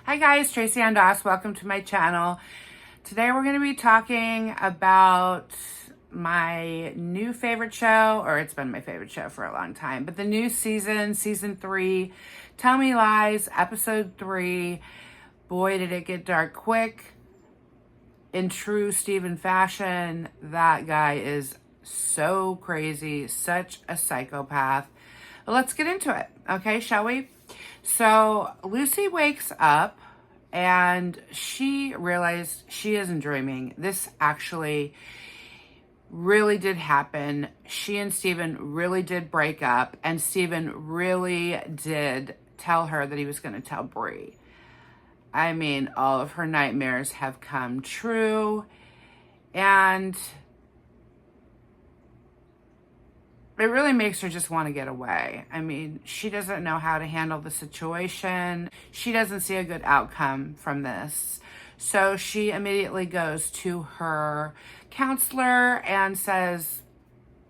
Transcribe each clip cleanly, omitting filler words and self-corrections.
Hi guys, Tracy and Doss. Welcome to my channel. Today we're going to be talking about my new favorite show, or it's been my favorite show for a long time, but the new season 3, Tell Me Lies, episode 3. Boy, did it get dark quick. In true Steven fashion, that guy is so crazy, such a psychopath. But let's get into it, okay, shall we? So Lucy wakes up and she realized she isn't dreaming. This actually really did happen. She and Steven really did break up, and Steven really did tell her that he was going to tell Bree. I mean, all of her nightmares have come true, and it really makes her just want to get away. I mean, she doesn't know how to handle the situation. She doesn't see a good outcome from this. So she immediately goes to her counselor and says,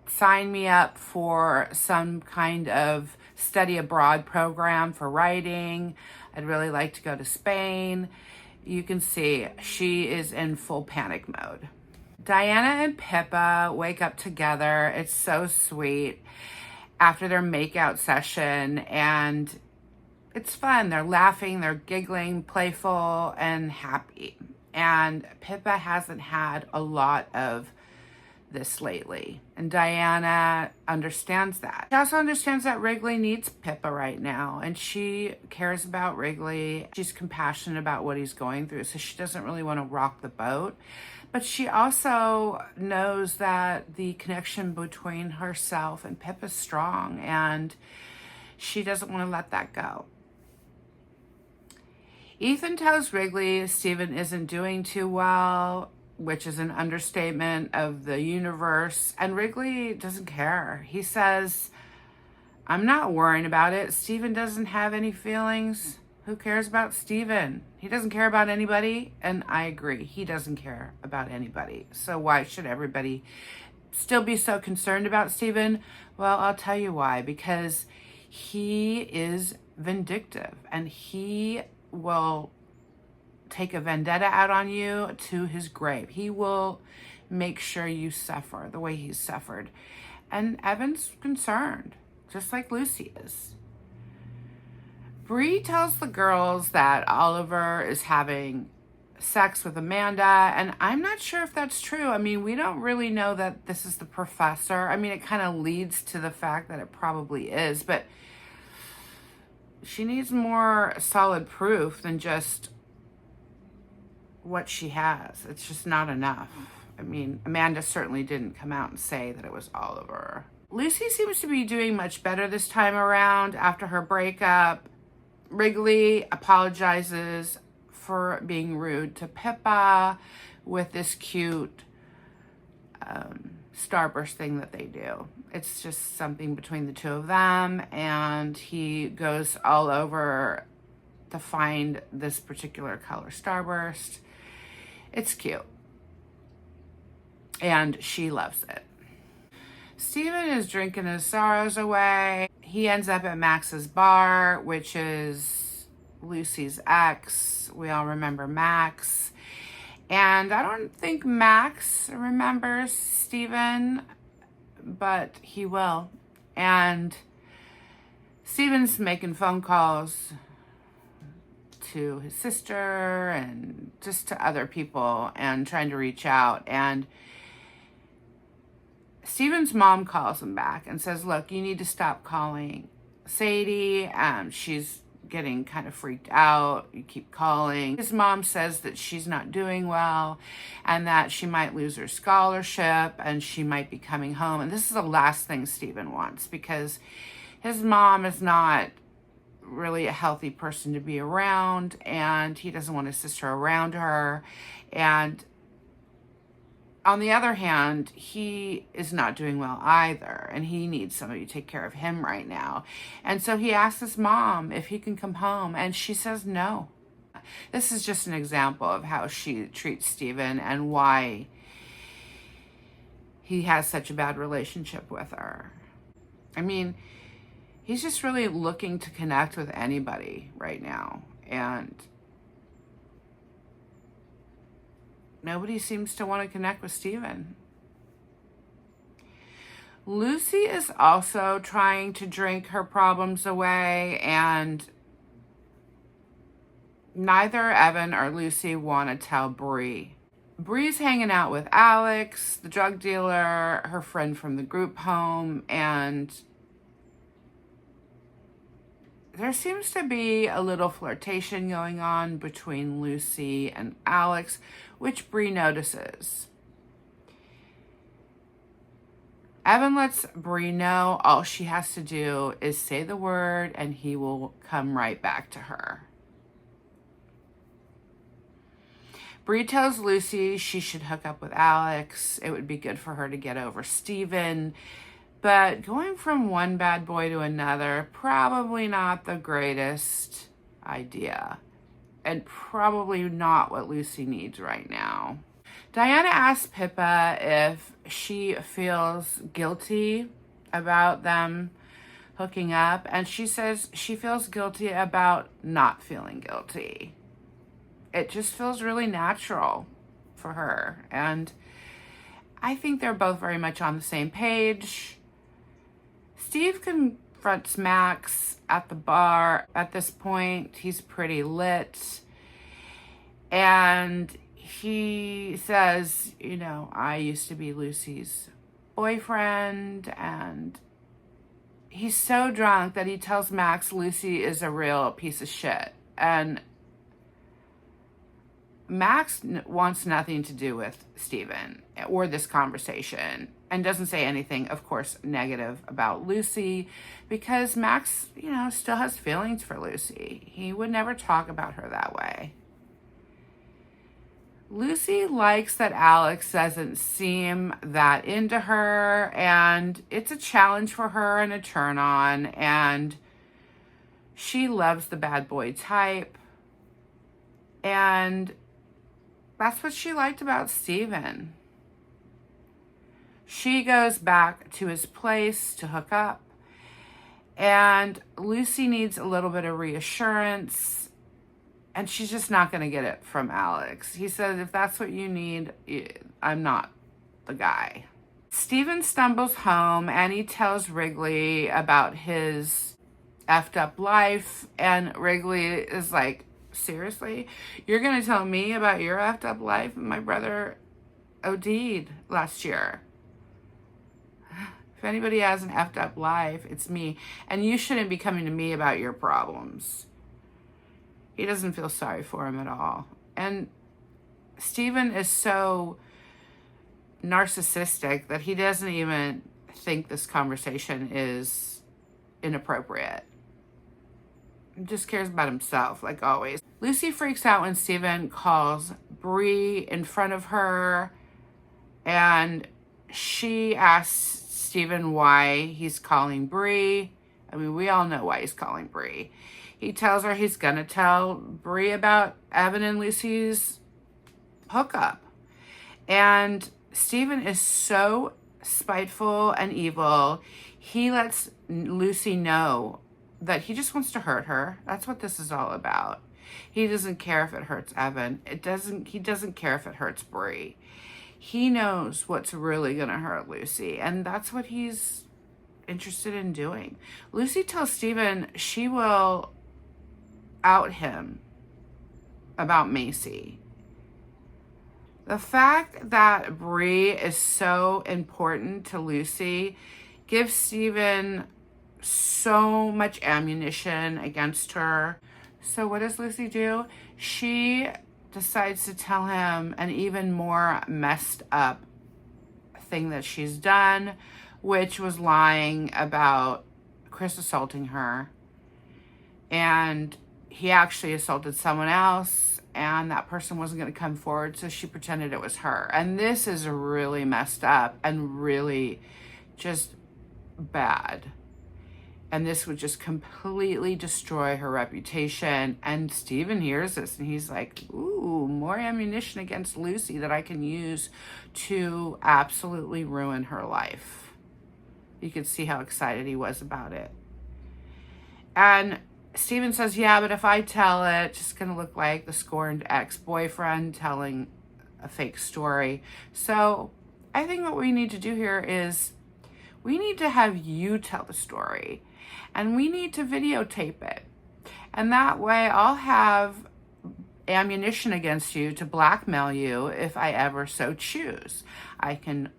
sign me up for some kind of study abroad program for writing. I'd really like to go to Spain. You can see she is in full panic mode. Diana and Pippa wake up together. It's so sweet after their makeout session, and it's fun. They're laughing, they're giggling, playful, and happy. And Pippa hasn't had a lot of this lately, and Diana understands that. She also understands that Wrigley needs Pippa right now, and she cares about Wrigley. She's compassionate about what he's going through, so she doesn't really want to rock the boat. But she also knows that the connection between herself and Pip is strong, and she doesn't want to let that go. Ethan tells Wrigley Steven isn't doing too well, which is an understatement of the universe, and Wrigley doesn't care. He says, I'm not worrying about it. Steven doesn't have any feelings. Who cares about Steven? He doesn't care about anybody, and I agree. He doesn't care about anybody. So why should everybody still be so concerned about Steven? Well, I'll tell you why. Because he is vindictive, and he will take a vendetta out on you to his grave. He will make sure you suffer the way he's suffered. And Evan's concerned, just like Lucy is. Bree tells the girls that Oliver is having sex with Amanda, and I'm not sure if that's true. I mean, we don't really know that this is the professor. I mean, it kind of leads to the fact that it probably is, but she needs more solid proof than just what she has. It's just not enough. I mean, Amanda certainly didn't come out and say that it was Oliver. Lucy seems to be doing much better this time around after her breakup. Wrigley apologizes for being rude to Pippa with this cute starburst thing that they do. It's just something between the two of them, and he goes all over to find this particular color starburst. It's cute, and she loves it. Steven is drinking his sorrows away. He ends up at Max's bar, which is Lucy's ex. We all remember Max. And I don't think Max remembers Steven, but he will. And Steven's making phone calls to his sister and just to other people and trying to reach out. And Steven's mom calls him back and says, look, you need to stop calling Sadie. She's getting kind of freaked out. You keep calling. His mom says that she's not doing well and that she might lose her scholarship and she might be coming home. And this is the last thing Steven wants, because his mom is not really a healthy person to be around, and he doesn't want his sister around her. And on the other hand, he is not doing well either, and he needs somebody to take care of him right now. And so he asks his mom if he can come home, and she says no. This is just an example of how she treats Steven and why he has such a bad relationship with her. I mean, he's just really looking to connect with anybody right now. And nobody seems to want to connect with Steven. Lucy is also trying to drink her problems away, and neither Evan or Lucy want to tell Bree. Bree's hanging out with Alex, the drug dealer, her friend from the group home, and there seems to be a little flirtation going on between Lucy and Alex, which Bree notices. Evan lets Bree know all she has to do is say the word and he will come right back to her. Bree tells Lucy she should hook up with Alex. It would be good for her to get over Steven. But going from one bad boy to another, probably not the greatest idea. And probably not what Lucy needs right now. Diana asks Pippa if she feels guilty about them hooking up, and she says she feels guilty about not feeling guilty. It just feels really natural for her, and I think they're both very much on the same page. Steve confronts Max at the bar. At this point, he's pretty lit, and he says, I used to be Lucy's boyfriend, and he's so drunk that he tells Max Lucy is a real piece of shit. And Max wants nothing to do with Steven or this conversation and doesn't say anything, of course, negative about Lucy because Max, still has feelings for Lucy. He would never talk about her that way. Lucy likes that Alex doesn't seem that into her, and it's a challenge for her and a turn on, and she loves the bad boy type, and that's what she liked about Steven. She goes back to his place to hook up, and Lucy needs a little bit of reassurance. And she's just not going to get it from Alex. He says, if that's what you need, I'm not the guy. Steven stumbles home and he tells Wrigley about his effed up life. And Wrigley is like, seriously? You're going to tell me about your effed up life? My brother OD'd last year. If anybody has an effed up life, it's me. And you shouldn't be coming to me about your problems. He doesn't feel sorry for him at all. And Steven is so narcissistic that he doesn't even think this conversation is inappropriate. He just cares about himself, like always. Lucy freaks out when Steven calls Bree in front of her, and she asks Steven why he's calling Bree. I mean, we all know why he's calling Bree. He tells her he's going to tell Bree about Evan and Lucy's hookup. And Steven is so spiteful and evil. He lets Lucy know that he just wants to hurt her. That's what this is all about. He doesn't care if it hurts Evan. He doesn't care if it hurts Bree. He knows what's really going to hurt Lucy. And that's what he's interested in doing. Lucy tells Steven she will out him about Macy. The fact that Bree is so important to Lucy gives Steven so much ammunition against her. So what does Lucy do? She decides to tell him an even more messed up thing that she's done, which was lying about Chris assaulting her. And he actually assaulted someone else, and that person wasn't going to come forward, so she pretended it was her. And this is really messed up and really just bad. And this would just completely destroy her reputation. And Steven hears this, and he's like, ooh, more ammunition against Lucy that I can use to absolutely ruin her life. You could see how excited he was about it. And Steven says, yeah, but if I tell it, it's just going to look like the scorned ex-boyfriend telling a fake story. So I think what we need to do here is we need to have you tell the story, and we need to videotape it. And that way I'll have ammunition against you to blackmail you if I ever so choose. I can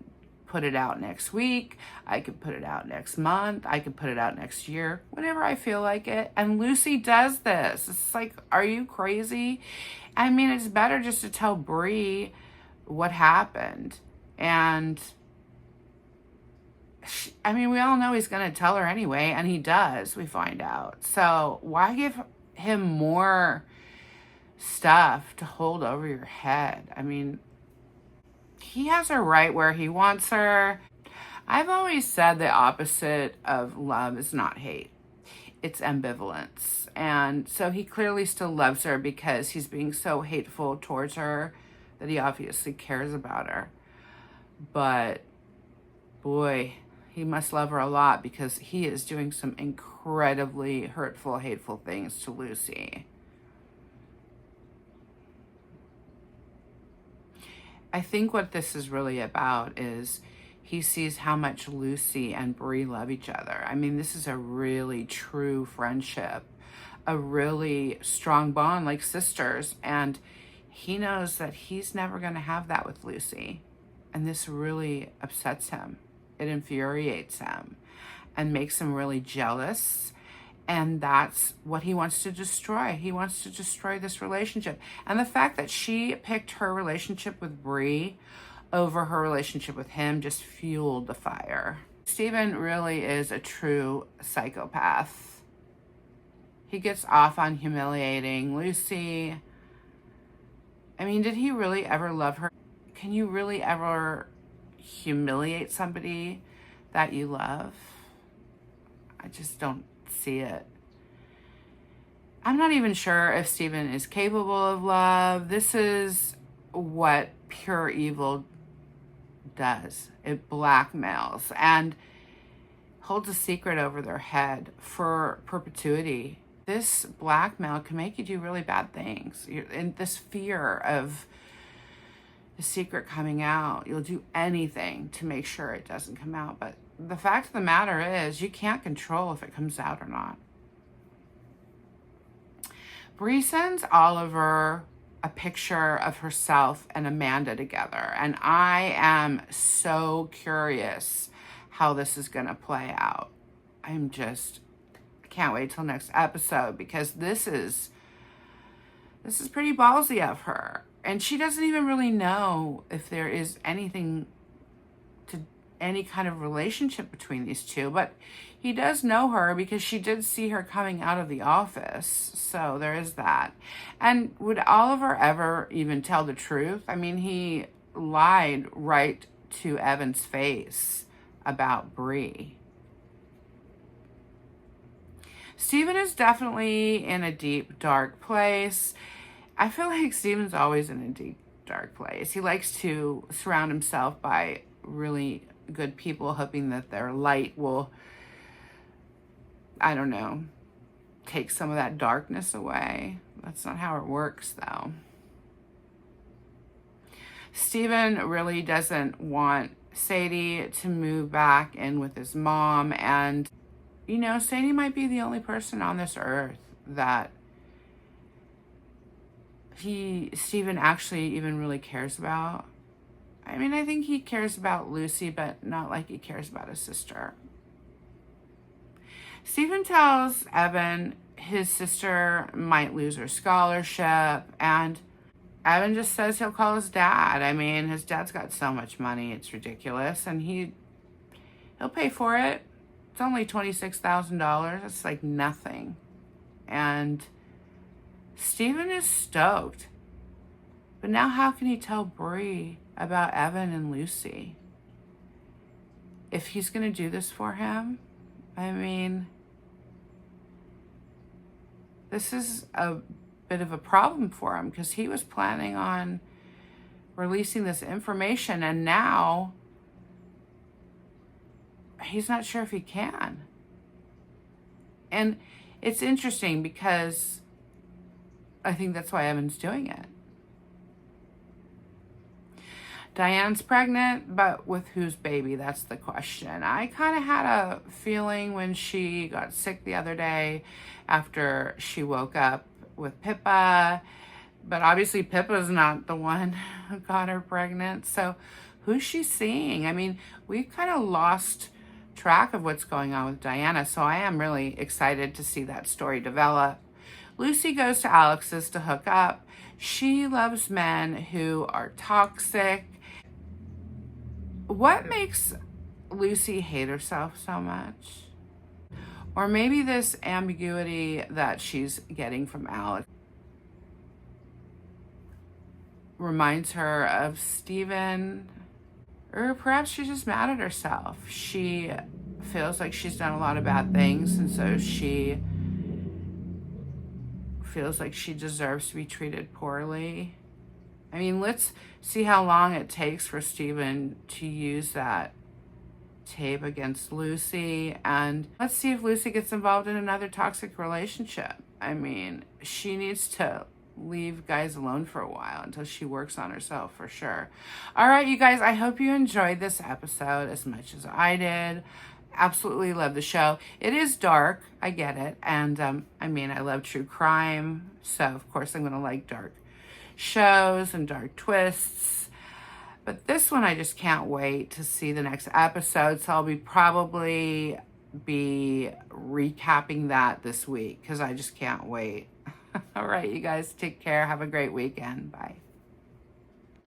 put it out next week. I could put it out next month. I could put it out next year, whenever I feel like it. And Lucy does this. It's like, are you crazy? I mean, it's better just to tell Bree what happened. And I mean, we all know he's going to tell her anyway, and he does, we find out. So why give him more stuff to hold over your head? I mean, he has her right where he wants her. I've always said the opposite of love is not hate. It's ambivalence. And so he clearly still loves her because he's being so hateful towards her that he obviously cares about her. But boy, he must love her a lot because he is doing some incredibly hurtful, hateful things to Lucy. I think what this is really about is he sees how much Lucy and Bree love each other. I mean, this is a really true friendship, a really strong bond like sisters. And he knows that he's never going to have that with Lucy. And this really upsets him. It infuriates him and makes him really jealous. And that's what he wants to destroy. He wants to destroy this relationship. And the fact that she picked her relationship with Bree over her relationship with him just fueled the fire. Steven really is a true psychopath. He gets off on humiliating Lucy. I mean, did he really ever love her? Can you really ever humiliate somebody that you love? I just don't see it. I'm not even sure if Steven is capable of love. This is what pure evil does. It blackmails and holds a secret over their head for perpetuity. This blackmail can make you do really bad things. You're in this fear of the secret coming out. You'll do anything to make sure it doesn't come out. But the fact of the matter is, you can't control if it comes out or not. Bree sends Oliver a picture of herself and Amanda together. And I am so curious how this is going to play out. I can't wait till next episode, because this is pretty ballsy of her. And she doesn't even really know if there is anything to any kind of relationship between these two. But he does know her because she did see her coming out of the office. So there is that. And would Oliver ever even tell the truth? I mean, he lied right to Evan's face about Bree. Steven is definitely in a deep, dark place. I feel like Steven's always in a deep, dark place. He likes to surround himself by really good people, hoping that their light will, I don't know, take some of that darkness away. That's not how it works, though. Steven really doesn't want Sadie to move back in with his mom. And, you know, Sadie might be the only person on this earth that Steven actually even really cares about. I mean, I think he cares about Lucy, but not like he cares about his sister. Steven tells Evan his sister might lose her scholarship, and Evan just says he'll call his dad. I mean, his dad's got so much money, it's ridiculous, and he'll pay for it. It's only $26,000. It's like nothing. And Steven is stoked. But now how can he tell Bree about Evan and Lucy? If he's going to do this for him, I mean, this is a bit of a problem for him, because he was planning on releasing this information, and now he's not sure if he can. And it's interesting because I think that's why Evan's doing it. Diane's pregnant, but with whose baby? That's the question. I kind of had a feeling when she got sick the other day after she woke up with Pippa, but obviously Pippa's not the one who got her pregnant. So who's she seeing? I mean, we've kind of lost track of what's going on with Diana, so I am really excited to see that story develop. Lucy goes to Alex's to hook up. She loves men who are toxic. What makes Lucy hate herself so much? Or maybe this ambiguity that she's getting from Alex reminds her of Steven. Or perhaps she's just mad at herself. She feels like she's done a lot of bad things, and so she feels like she deserves to be treated poorly. I mean, let's see how long it takes for Steven to use that tape against Lucy, and let's see if Lucy gets involved in another toxic relationship. I mean, she needs to leave guys alone for a while until she works on herself for sure. All right, you guys, I hope you enjoyed this episode as much as I did. Absolutely love the show. It is dark, I get it, and I mean, I love true crime, so of course I'm gonna like dark shows and dark twists. But this one, I just can't wait to see the next episode. So I'll probably be recapping that this week because I just can't wait. All right, you guys, take care. Have a great weekend. Bye.